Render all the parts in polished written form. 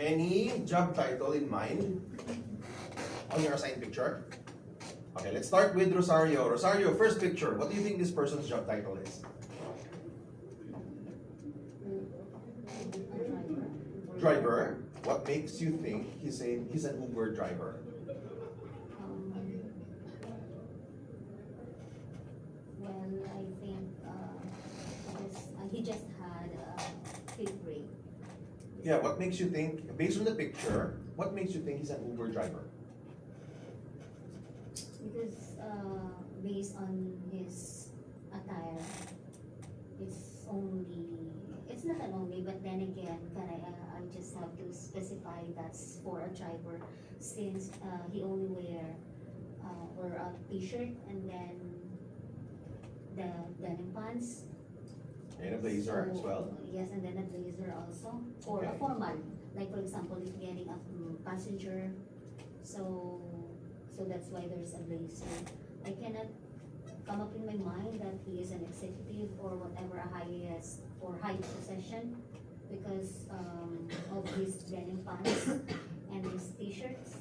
Any job title in mind on your assigned picture? Okay, let's start with Rosario. Rosario, first picture. What do you think this person's job title is? Driver. What makes you think he's an Uber driver? Well, I think he just had a quick break. Yeah, what makes you think, based on the picture, what makes you think he's an Uber driver? Because based on his attire, it's not an only, but then again, I just have to specify that's for a driver since he only wear a t-shirt and then the denim pants. And a blazer as well? Yes, and then a blazer also, or Okay. a formal. Like for example, if getting a passenger, so that's why there's a blazer. I cannot come up in my mind that he is an executive or whatever a highest or high position because of his denim pants and his t-shirts.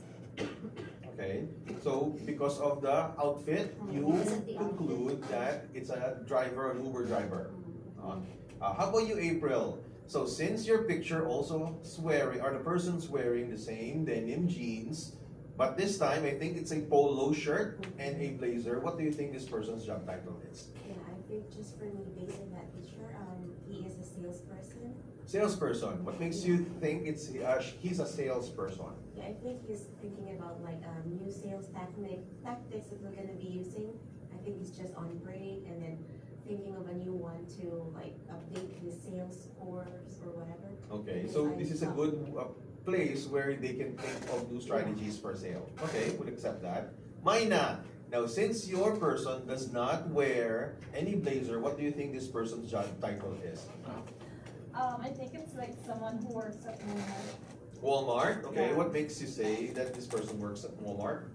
Okay, so because of the outfit, you Because of the conclude outfit. that it's a driver, an Uber driver. Mm. How about you, April? So since your picture also wearing, or the person's wearing the same denim jeans, but this time I think it's a polo shirt and a blazer, what do you think this person's job title is? Yeah, I think just for me, based on that picture, he is a salesperson. Salesperson. What makes you think he's a salesperson? Yeah, I think he's thinking about like new sales tactics that we're gonna be using. I think he's just on break and then thinking of a new one to like update his sales scores or whatever. Okay, so this is a good place where they can think of new strategies for sale. Okay, we'll accept that. Maina, now since your person does not wear any blazer, what do you think this person's job title is? I think it's like someone who works at Walmart. Walmart? Okay, Yeah. what makes you say that this person works at Walmart?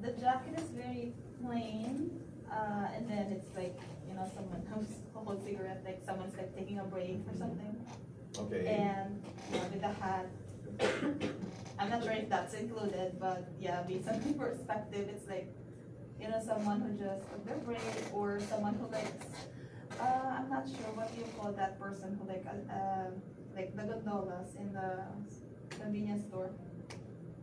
The jacket is very plain, and then it's like, someone comes hold cigarette, like someone's like taking a break or something. Okay. And with the hat, I'm not sure if that's included, but yeah, based on my perspective, it's like, someone who just took their break or someone who likes, I'm not sure what you call that person who like the gondolas in the convenience store.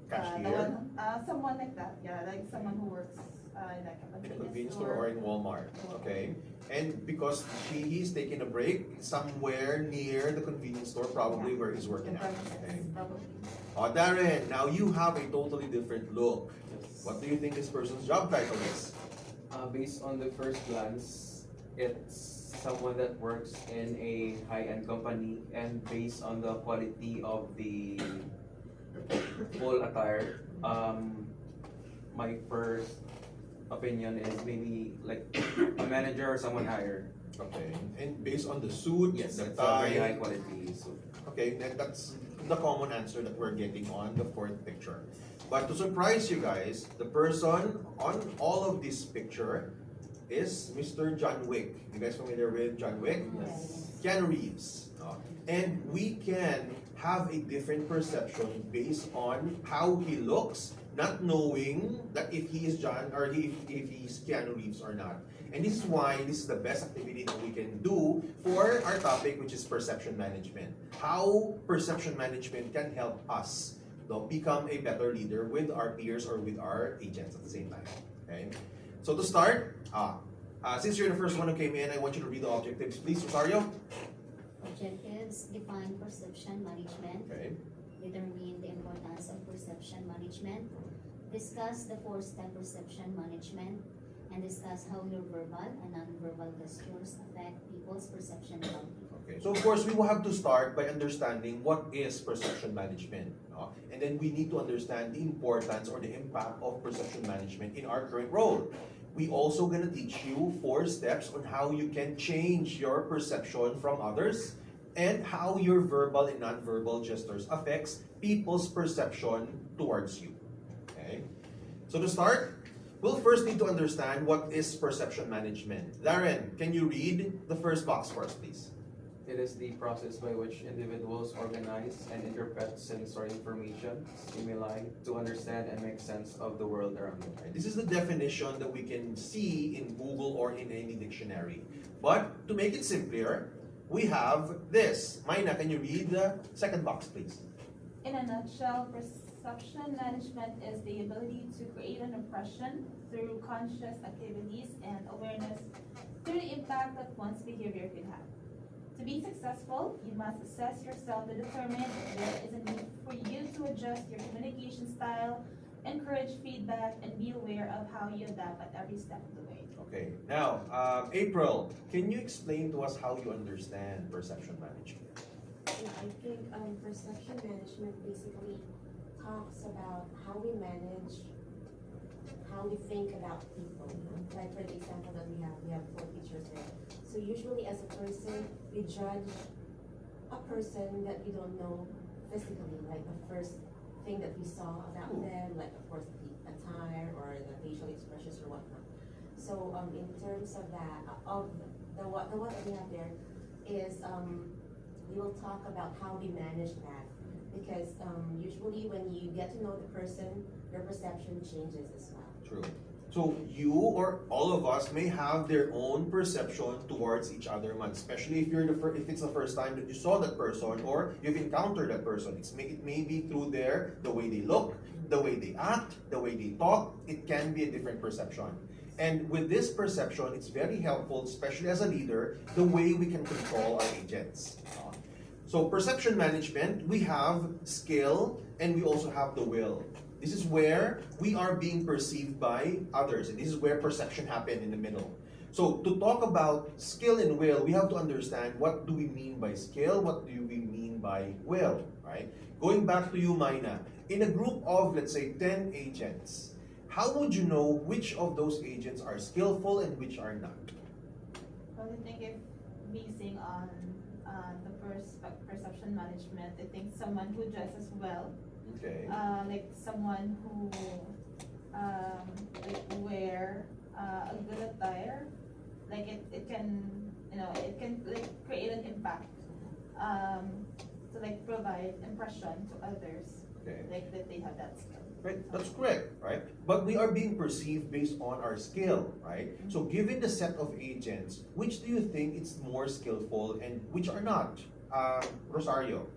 Cashier? Someone like that, yeah, like someone who works in like a In a convenience convenience store or store. in Walmart. Okay. And because he's taking a break somewhere near the convenience store, probably where he's working out. Okay. Probably. Darren, now you have a totally different look. Yes. What do you think this person's job title is? Based on the first glance, it's someone that works in a high-end company, and based on the quality of the full attire, my first opinion is maybe like a manager or someone hired. Okay. And based on the suit, Yes, the it's a very high tie. quality. So Okay, that's the common answer that we're getting on the fourth picture. But to surprise you guys, the person on all of this picture is Mr. John Wick. You guys familiar with John Wick? Yes. Keanu Reeves. And we can have a different perception based on how he looks, not knowing that if he is John or if he's Keanu Reeves or not. And this is why this is the best activity that we can do for our topic, which is perception management. How perception management can help us become a better leader with our peers or with our agents at the same time. Okay. So to start, since you're the first one who came in, I want you to read the objectives, please, Rosario. Objectives: define perception management. Okay. Determine the importance of perception management. Discuss the four-step perception management. And discuss how your verbal and non-verbal gestures affect people's perception about you. Okay. So of course, we will have to start by understanding what is perception management. And then we need to understand the importance or the impact of perception management in our current role. We also gonna teach you 4 steps on how you can change your perception from others and how your verbal and non-verbal gestures affects people's perception towards you. Okay. So to start, we'll first need to understand what is perception management. Darren, can you read the first box for us, please? It is the process by which individuals organize and interpret sensory information, stimuli, to understand and make sense of the world around them. Right? This is the definition that we can see in Google or in any dictionary. But to make it simpler, we have this. Maina, can you read the second box, please? In a nutshell, perception management is the ability to create an impression through conscious activities and awareness through the impact that one's behavior could have. To be successful, you must assess yourself to determine if there is a need for you to adjust your communication style, encourage feedback, and be aware of how you adapt at every step of the way. Okay. Now, April, can you explain to us how you understand perception management? Yeah, I think perception management basically talks about how we manage, how we think about people. Like for the example that we have 4 teachers there. So usually as a person, we judge a person that we don't know physically, like the first thing that we saw about them, like of course the attire or the facial expressions or whatnot. So in terms of that, of the what that we have there is we will talk about how we manage that, because usually when you get to know the person, your perception changes as well. True. So you or all of us may have their own perception towards each other, man. Especially if you're if it's the first time that you saw that person or you've encountered that person. It may be through the way they look, the way they act, the way they talk. It can be a different perception. And with this perception, it's very helpful, especially as a leader, the way we can control our agents. So perception management, we have skill and we also have the will. This is where we are being perceived by others, and this is where perception happens in the middle. So to talk about skill and will, we have to understand what do we mean by skill, what do we mean by will, right? Going back to you, Maina, in a group of, let's say, 10 agents, how would you know which of those agents are skillful and which are not? Well, I think if basing on the perception management, I think someone who dresses well, Okay. like someone who like wear a good attire, like it can, it can like create an impact to like provide impression to others, Okay. like that they have that skill. Right, that's correct, right? But we are being perceived based on our skill, right? So given the set of agents, which do you think is more skillful and which are not? Rosario.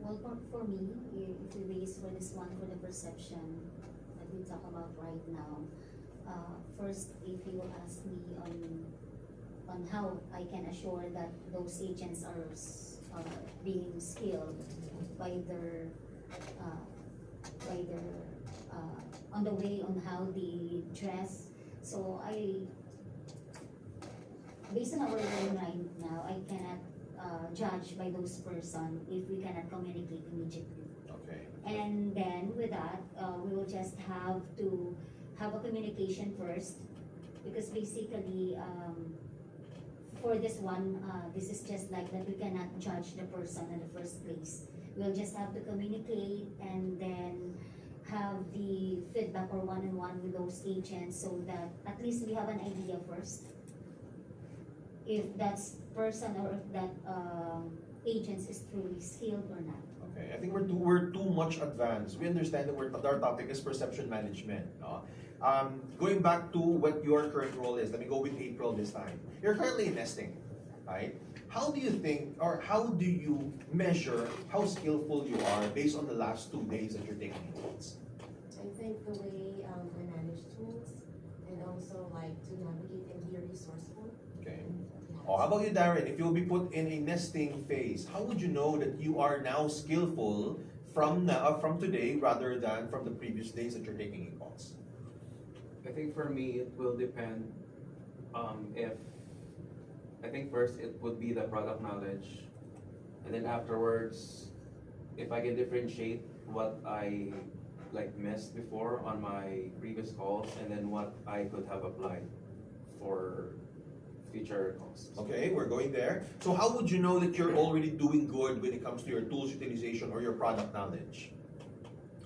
Well, for me, if we base for this one for the perception that we talk about right now, first, if you ask me on how I can assure that those agents are being skilled by their on the way on how they dress. So based on our learning right now, I cannot judge by those person if we cannot communicate immediately. Okay. And then with that, we will just have to have a communication first, because basically, for this one, this is just like that we cannot judge the person in the first place. We'll just have to communicate and then have the feedback or one-on-one with those agents, so that at least we have an idea first if that person or if that agent is truly skilled or not. Okay. I think we're too much advanced. We understand that our topic is perception management. No? Going back to what your current role is, let me go with April this time. You're currently in nesting, right? How do you think, or how do you measure how skillful you are based on the last 2 days that you're taking notes? I think the way we manage tools and also like to navigate and be resourceful. Okay. Oh, how about you, Darren? If you'll be put in a nesting phase, how would you know that you are now skillful from today rather than from the previous days that you're taking calls? I think for me, it will depend if, I think first it would be the product knowledge, and then afterwards, if I can differentiate what I like missed before on my previous calls, and then what I could have applied for future calls. Okay, we're going there. So how would you know that you're already doing good when it comes to your tools utilization or your product knowledge?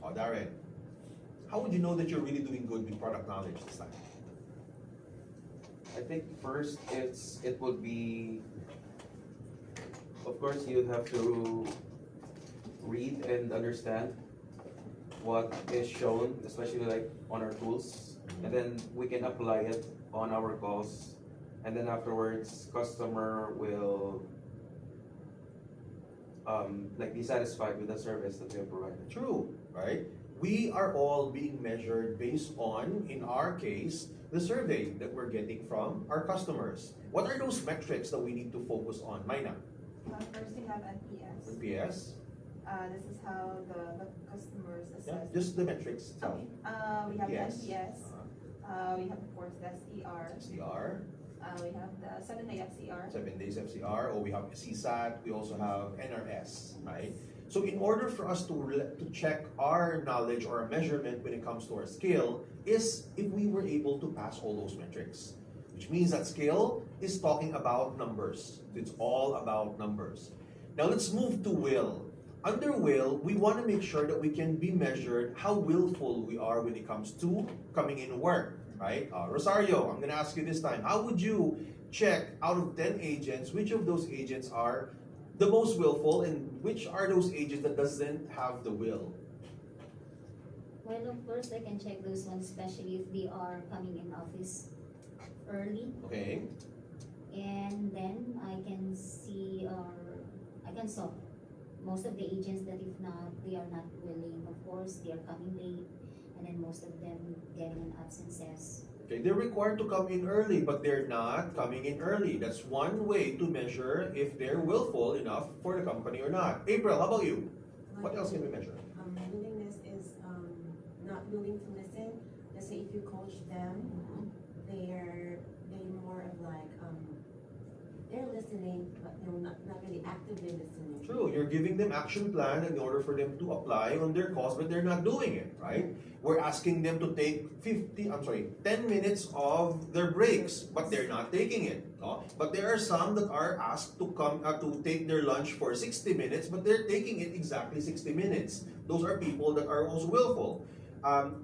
Oh, Darren, how would you know that you're really doing good with product knowledge this time? I think first it would be, of course, you have to read and understand what is shown, especially like on our tools, and then we can apply it on our calls, and then afterwards, customer will like be satisfied with the service that we have provided. True, right? We are all being measured based on, in our case, the survey that we're getting from our customers. What are those metrics that we need to focus on? Mina, First we have NPS. NPS, This is how the customers yeah, assess. just the metrics itself. Okay, we have the NPS, NPS, we have of course the SDR, FCR, we have the 7-day FCR. 7 days FCR, or we have CSAT, we also have NRS, right? So in order for us to check our knowledge or our measurement when it comes to our skill is if we were able to pass all those metrics. Which means that skill is talking about numbers. It's all about numbers. Now let's move to will. Under will, we want to make sure that we can be measured how willful we are when it comes to coming in work, right? Rosario, I'm going to ask you this time, how would you check out of 10 agents, which of those agents are the most willful and which are those agents that doesn't have the will? Well, of course, I can check those ones, especially if they are coming in office early. Okay, And then I can see, or I can saw most of the agents that if not, they are not willing. Of course, they are coming late, and then most of them getting an absences. okay, they're required to come in early, but they're not coming in early. That's one way to measure if they're willful enough for the company or not. April, how about you? What else can we measure? Willingness is not willing to listen. Let's say if you coach them, they more of like they're listening, but they're not really actively listening. True, you're giving them action plan in order for them to apply on their cause, but they're not doing it, right? We're asking them to take 10 minutes of their breaks, but they're not taking it. No? But there are some that are asked to come to take their lunch for 60 minutes, but they're taking it exactly 60 minutes. Those are people that are also willful.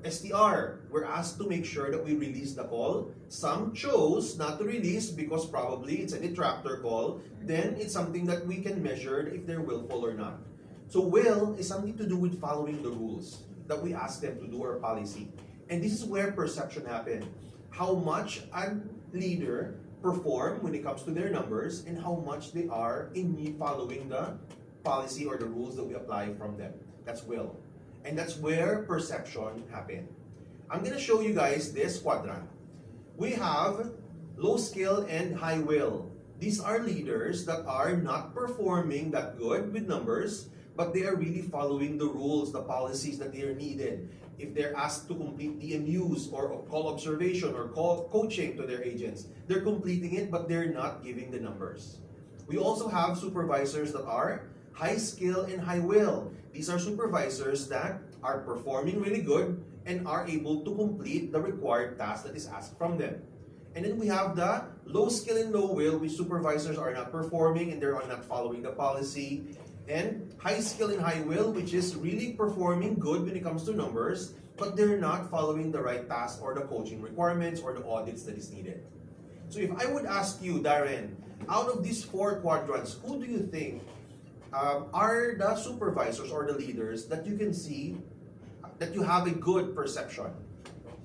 STR, we're asked to make sure that we release the call. Some chose not to release because probably it's a detractor call. Then it's something that we can measure if they're willful or not. So will is something to do with following the rules that we ask them to do, our policy. And this is where perception happens. How much a leader perform when it comes to their numbers and how much they are in following the policy or the rules that we apply from them. That's will. And that's where perception happens. I'm going to show you guys this quadrant. We have low skill and high will. These are leaders that are not performing that good with numbers, but they are really following the rules, the policies that they are needed. If they're asked to complete DMUs or call observation or call coaching to their agents, they're completing it, but they're not giving the numbers. We also have supervisors that are high skill and high will. These are supervisors that are performing really good and are able to complete the required task that is asked from them. And then we have the low skill and low will, which supervisors are not performing and they're not following the policy. And high skill and high will, which is really performing good when it comes to numbers, but they're not following the right task or the coaching requirements or the audits that is needed. So if I would ask you, Darren, out of these 4 quadrants, who do you think are the supervisors or the leaders that you can see that you have a good perception,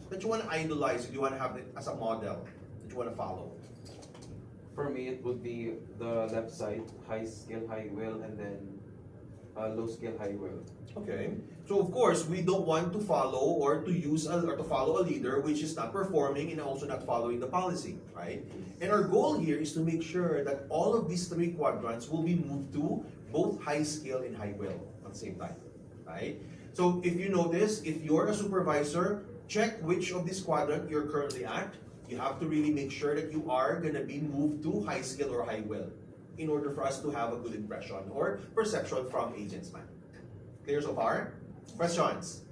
that you want to idolize, that you want to have it as a model, that you want to follow? For me, it would be the left side, high skill, high will, and then low skill, high will. Okay. So of course, we don't want to follow or to use or to follow a leader which is not performing and also not following the policy, right? And our goal here is to make sure that all of these 3 quadrants will be moved to both high skill and high will at the same time, right? So if you notice, if you're a supervisor, check which of this quadrant you're currently at. You have to really make sure that you are going to be moved to high skill or high will in order for us to have a good impression or perception from agents, man. Clear so far? Questions?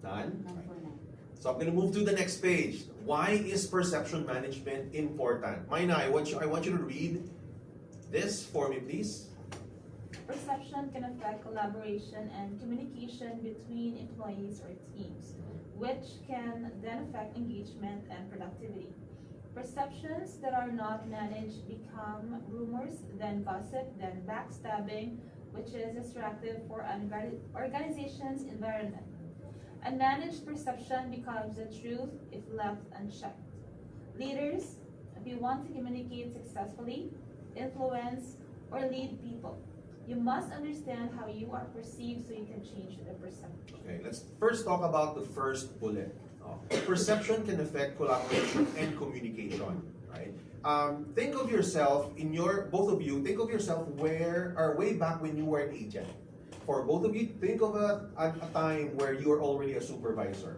None? Not for now. So I'm going to move to the next page. Why is perception management important? Maina, I want you to read this for me, please. Perception can affect collaboration and communication between employees or teams, which can then affect engagement and productivity. Perceptions that are not managed become rumors, then gossip, then backstabbing, which is destructive for an organization's environment. Unmanaged perception becomes the truth if left unchecked. Leaders, if you want to communicate successfully, influence, or lead people, you must understand how you are perceived so you can change the perception. Okay, let's first talk about the first bullet. Perception can affect collaboration and communication, right? Think of yourself both of you, think of yourself way back when you were an agent. For both of you, think of a time where you are already a supervisor.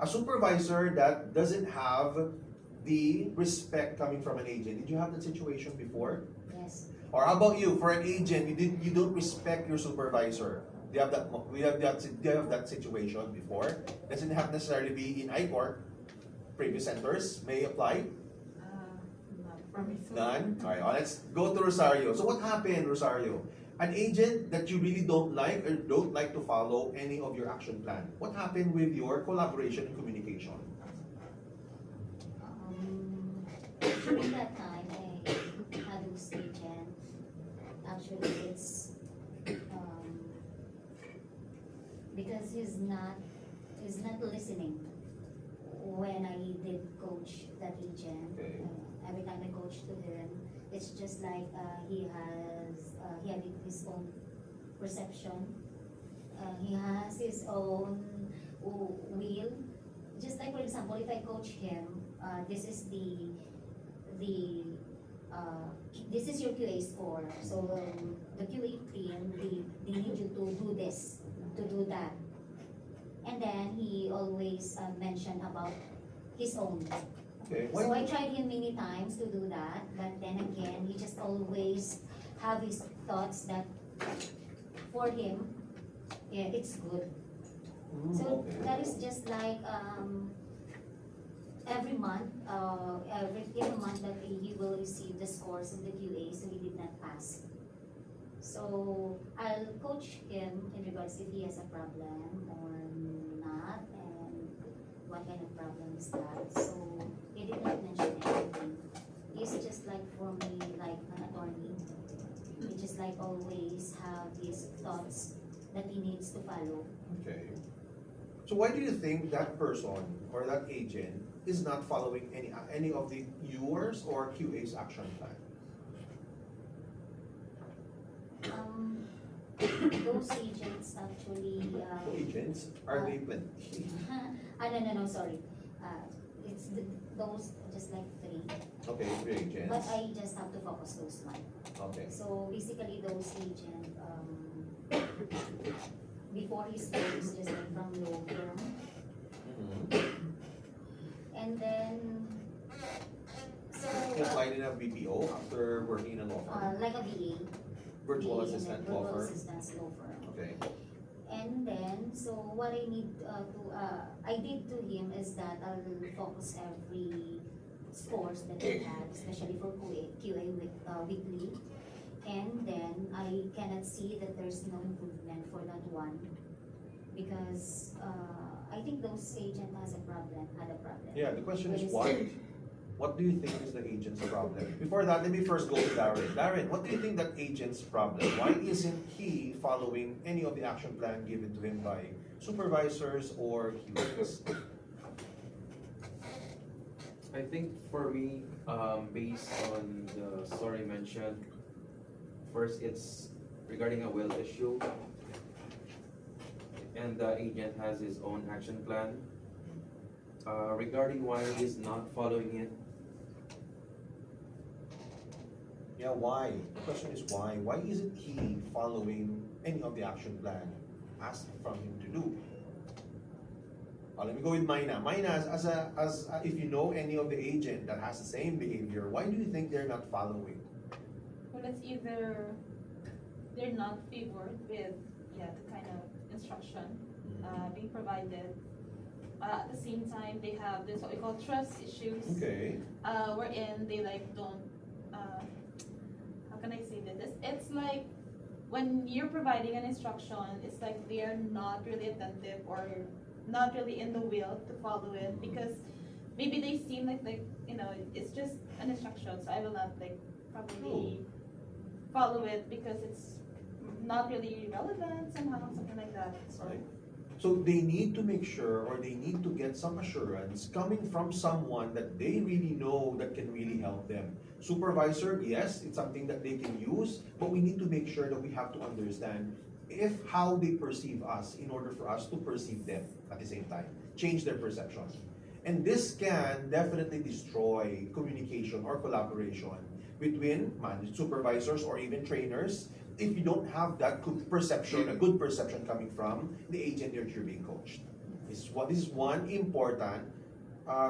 A supervisor that doesn't have the respect coming from an agent. Did you have that situation before? Yes. Or how about you? For an agent, you don't respect your supervisor. Do you have that situation before? Doesn't have necessarily be in iCorp. Previous centers may apply. Not for me. None. Alright, let's go to Rosario. So what happened, Rosario? An agent that you really don't like or don't like to follow any of your action plan. What happened with your collaboration and communication? During that time, I had this agent. Actually, it's because he's not listening. When I did coach that agent, Okay. every time I coach to him, it's just like he had his own perception. He has his own will. Just like, for example, if I coach him, this is this is your QA score. So the QA team, they need you to do this, to do that. And then he always mentioned about his own. Okay. So I tried him many times to do that, but then again, he just always have his thoughts that for him, yeah, it's good. So okay. that is just like every month, every month that he will receive the scores of the QA, so he did not pass. So I'll coach him in regards if he has a problem or not, and what kind of problem is that. So he did not mention anything. He's just like for me, like an attorney. He just like always have his thoughts that he needs to follow. Okay. So why do you think that person or that agent is not following any of the yours or QA's action plan? Those agents actually. Agents? Are they plenty? No, sorry. It's those just like three. Okay, 3 agents. But I just have to focus those one. Okay. So basically, those agents, before he starts just like from law firm, and then so He applied in a BPO after working in a law firm. like a VA, Virtual VA, assistant and then law virtual firm. assistance law firm. Okay. And then, so what I need I did to him is that I'll focus every scores that he had, especially for QA weekly. And then I cannot see that there's no improvement for that one because I think those agent had a problem. Yeah, the question is With his- why? What do you think is the agent's problem? Before that, let me first go to Darren. Darren, what do you think that agent's problem? Why isn't he following any of the action plan given to him by supervisors or QAs? I think for me, based on the story mentioned, first it's regarding a will issue, and the agent has his own action plan. Regarding why he's not following it, Yeah, why? The question is why? Why isn't he following any of the action plan asked from him to do? Let me go with Mina. Mina, if you know any of the agent that has the same behavior, why do you think they're not following? Well, it's either they're not favored with the kind of instruction being provided. At the same time, they have this what we call trust issues. Okay. Wherein they like don't. How can I say this? It's like when you're providing an instruction, it's like they are not really attentive or not really in the will to follow it because maybe they seem like it's just an instruction, so I will not like probably follow it because it's not really relevant somehow, something like that. So Right. So they need to make sure, or they need to get some assurance coming from someone that they really know that can really help them. Supervisor, yes, it's something that they can use, but we need to make sure that we have to understand if how they perceive us in order for us to perceive them at the same time. Change their perception. And this can definitely destroy communication or collaboration between supervisors or even trainers if you don't have that perception, a good perception coming from the agent that you're being coached. This is one important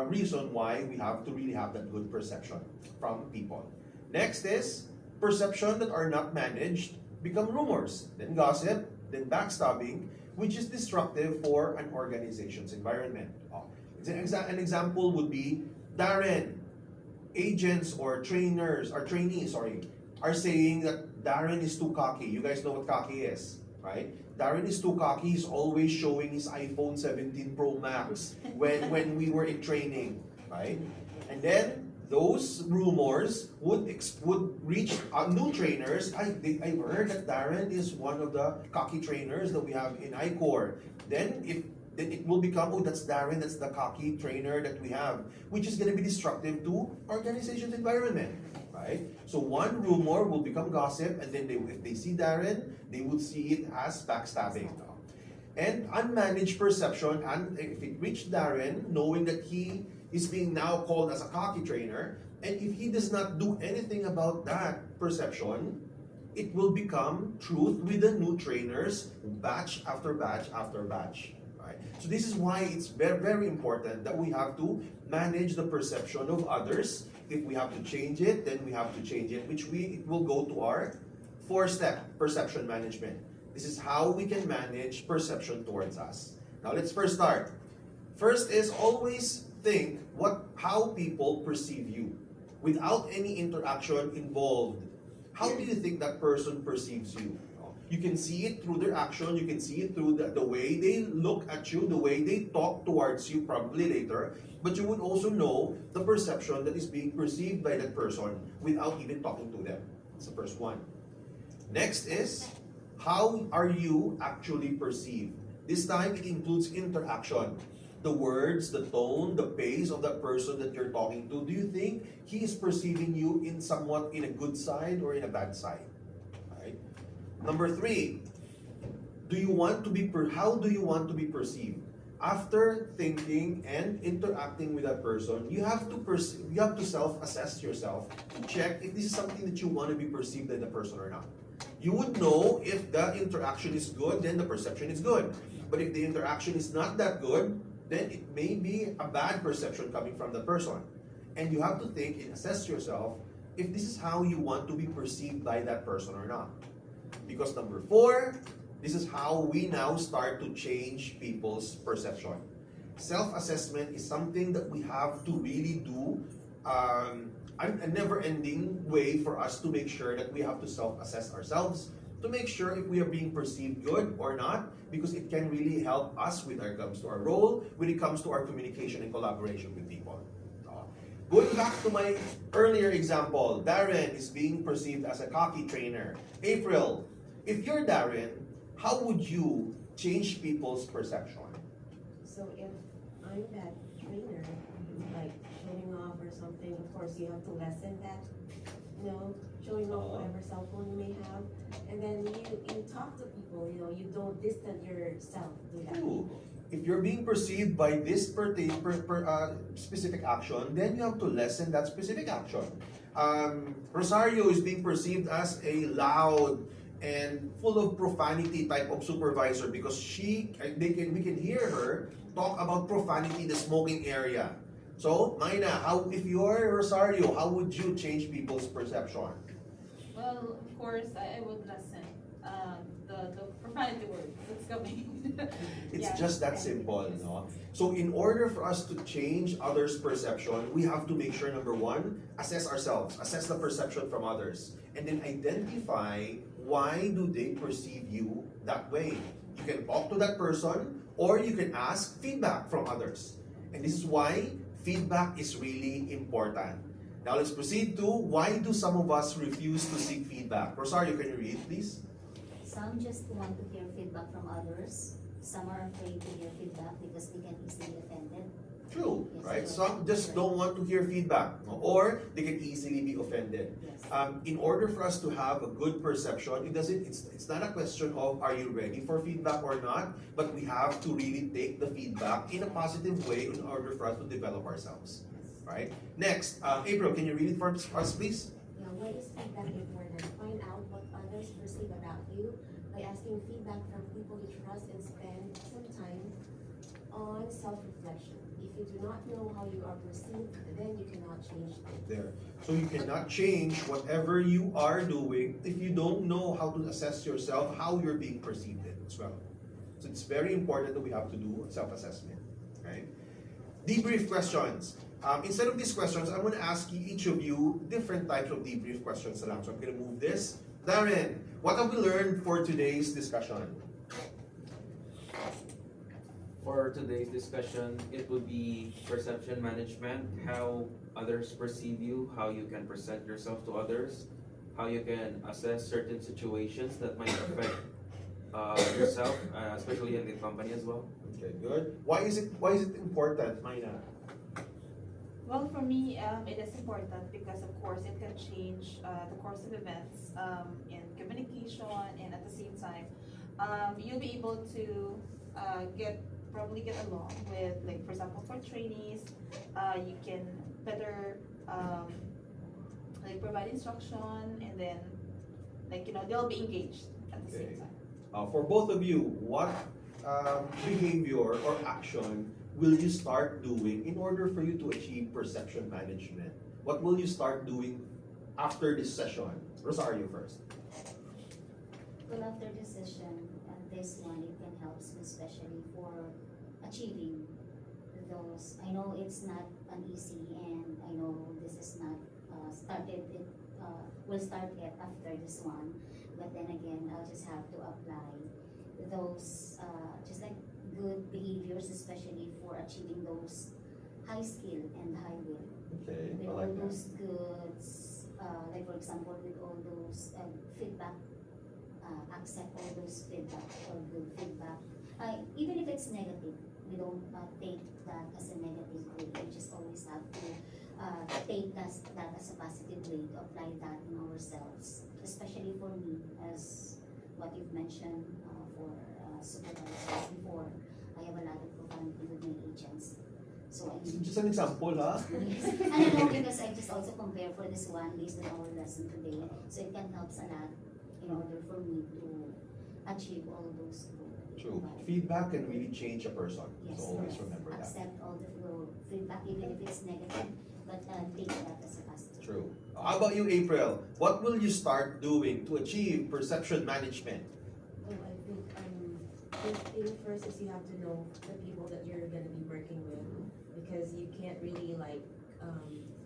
reason why we have to really have that good perception from people. Next is perception that are not managed become rumors, then gossip, then backstabbing, which is destructive for an organization's environment. An example would be Darren, agents or trainers or trainees, are saying that Darren is too cocky. You guys know what cocky is, right? Darren is too cocky. He's always showing his iPhone 17 Pro Max when we were in training, right? And then those rumors would reach new trainers. I've heard that Darren is one of the cocky trainers that we have in ICOR. Then it will become, oh, that's Darren, that's the cocky trainer that we have, which is going to be destructive to organization's environment, right? So one rumor will become gossip, and then if they see Darren, they would see it as backstabbing. And unmanaged perception, and if it reached Darren, knowing that he is being now called as a cocky trainer, and if he does not do anything about that perception, it will become truth with the new trainers, batch after batch after batch. So this is why it's very, very important that we have to manage the perception of others. If we have to change it, then we have to change it, it will go to our 4-step perception management. This is how we can manage perception towards us. Now let's first start. First is always think how people perceive you without any interaction involved. How do you think that person perceives you? You can see it through their action, you can see it through the way they look at you, the way they talk towards you probably later, but you would also know the perception that is being perceived by that person without even talking to them. That's the first one. Next is, how are you actually perceived? This time it includes interaction. The words, the tone, the pace of that person that you're talking to. Do you think he is perceiving you in somewhat in a good side or in a bad side? Number 3, how do you want to be perceived? After thinking and interacting with that person, you have to self-assess yourself to check if this is something that you want to be perceived by the person or not. You would know if the interaction is good, then the perception is good. But if the interaction is not that good, then it may be a bad perception coming from the person. And you have to think and assess yourself if this is how you want to be perceived by that person or not. Because number 4, this is how we now start to change people's perception. Self-assessment is something that we have to really do a never-ending way for us to make sure that we have to self-assess ourselves, to make sure if we are being perceived good or not, because it can really help us when it comes to our role, when it comes to our communication and collaboration with people. Going back to my earlier example, Darren is being perceived as a cocky trainer. April, if you're Darren, how would you change people's perception? So if I'm that trainer, like showing off or something, of course you have to lessen that, showing off whatever cell phone you may have. And then you talk to people, you don't distance yourself to that. If you're being perceived by this specific action, then you have to lessen that specific action. Rosario is being perceived as a loud and full of profanity type of supervisor because we can hear her talk about profanity in the smoking area. So, Maina, if you're Rosario, how would you change people's perception? well, of course, I would lessen the profanity word that's coming. It's Yeah. just that simple, no? So in order for us to change others' perception, we have to make sure, number 1, assess ourselves, assess the perception from others, and then identify why do they perceive you that way. You can talk to that person, or you can ask feedback from others. And this is why feedback is really important. Now let's proceed to why do some of us refuse to seek feedback? Rosario, can you read, please? Some just want to hear feedback from others. Some are afraid to hear feedback because they can easily be offended. True, Yes, right? correct. Some just don't want to hear feedback, or they can easily be offended. Yes. In order for us to have a good perception, it's not a question of are you ready for feedback or not, but we have to really take the feedback in a positive way in order for us to develop ourselves, right? Next, April, can you read it for us, please? Yeah, why is feedback important? Find out what others perceive about you by asking feedback from people you trust and spend some time on self-reflection. If you do not know how you are perceived, then you cannot change things. There. So you cannot change whatever you are doing if you don't know how to assess yourself, how you're being perceived in as well. So it's very important that we have to do self-assessment, right? Debrief questions. Instead of these questions, I'm going to ask each of you different types of debrief questions. So I'm going to move this. Darren, what have we learned for today's discussion? For today's discussion, it would be perception management, how others perceive you, how you can present yourself to others, how you can assess certain situations that might affect yourself, especially in the company as well. Okay, good. Why is it important, Maina? Well, for me, it is important because, of course, it can change the course of events in communication, and at the same time, you'll be able to probably get along with, like, for example, for trainees, you can better like provide instruction, and then, like, they'll be engaged at the Okay. same time. For both of you, what behavior or action will you start doing in order for you to achieve perception management? What will you start doing after this session? Rosario first. Well, after this session, this one, it can help me especially for achieving those. I know it's not an easy, and I know this is not will start yet after this one. But then again, I'll just have to apply those, just like good behaviors, especially for achieving those high skill and high will. Okay, With I all like that. those goods, like for example, with all those feedback, accept all those feedback or good feedback. Even if it's negative, we don't take that as a negative way. We just always have to take that as a positive way to apply that in ourselves. Especially for me, as what you've mentioned for supervisors before, I have a lot of profanity with my agents. So I Just an example, huh? Yes. And I know because I just also compare for this one based on our lesson today. So it can help a lot in order for me to achieve all those goals. True. Feedback can really change a person. Yes, So always correct. remember that. Accept all the feedback even if it's negative, but take that as a positive. True. How about you, April? What will you start doing to achieve perception management? Oh, I think the thing first is you have to know the people that you're gonna be working with, because you can't really like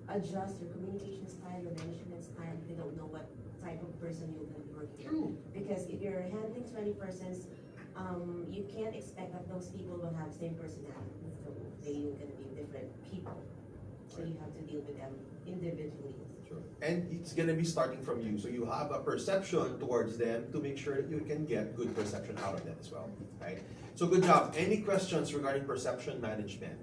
adjust your communication style, your management style if you don't know what type of person you're gonna be working with. True. Because if you're handling 20 persons, you can't expect that those people will have same personality. So they're gonna be different people. So you have to deal with them individually. Sure. And it's gonna be starting from you. So you have a perception towards them to make sure that you can get good perception out of them as well. Right? So good job. Any questions regarding perception management?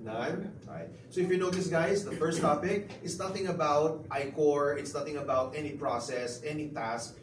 None? Alright. So if you notice, guys, the first topic is nothing about I-Core, it's nothing about any process, any task.